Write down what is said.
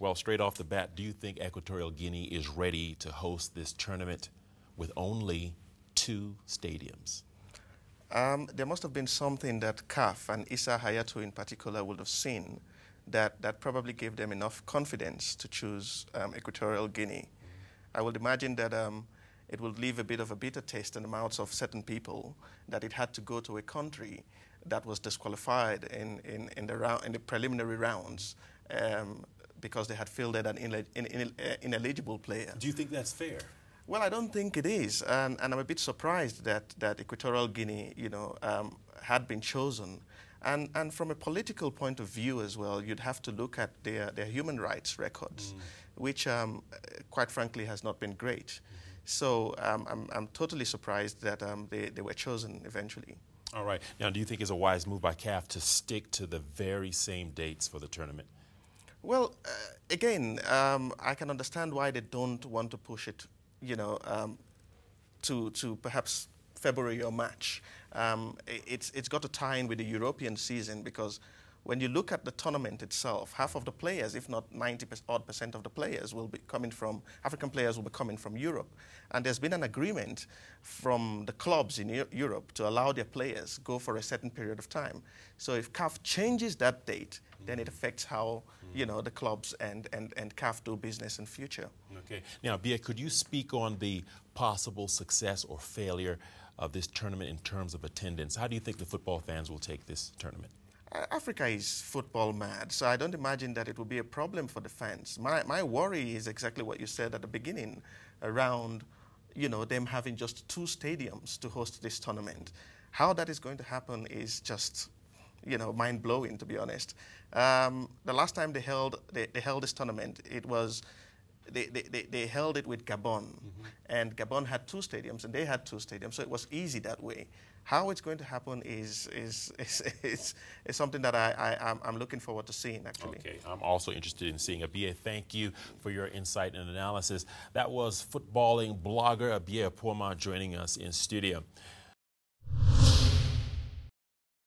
Well, straight off the bat, do you think Equatorial Guinea is ready to host this tournament with only 2 stadiums? There must have been something that CAF and Issa Hayatou in particular would have seen that probably gave them enough confidence to choose Equatorial Guinea. I would imagine that it would leave a bit of a bitter taste in the mouths of certain people that it had to go to a country that was disqualified in the preliminary rounds because they had fielded an ineligible player. Do you think that's fair? Well, I don't think it is, and I'm a bit surprised that Equatorial Guinea, had been chosen. And from a political point of view as well, you'd have to look at their human rights records, which, quite frankly, has not been great. So I'm totally surprised that they were chosen eventually. All right. Now, do you think it's a wise move by CAF to stick to the very same dates for the tournament? Well, again, I can understand why they don't want to push it, to perhaps February or March. It's got to tie in with the European season, because when you look at the tournament itself, half of the players, if not 90% of the players, will be coming from, African players will be coming from Europe. And there's been an agreement from the clubs in Europe to allow their players go for a certain period of time. So if CAF changes that date, then it affects how, the clubs and CAF do business in future. Okay. Now, Abiye, could you speak on the possible success or failure of this tournament in terms of attendance? How do you think the football fans will take this tournament? Africa is football mad, so I don't imagine that it will be a problem for the fans. My worry is exactly what you said at the beginning around, them having just 2 stadiums to host this tournament. How that is going to happen is just, mind-blowing, to be honest. The last time they held this tournament, it was they held it with Gabon, and Gabon had 2 stadiums, and they had 2 stadiums, so it was easy that way. How it's going to happen is something that I'm looking forward to seeing, actually. Okay, I'm also interested in seeing. Abiye, thank you for your insight and analysis. That was footballing blogger Abiye Opuamah joining us in studio.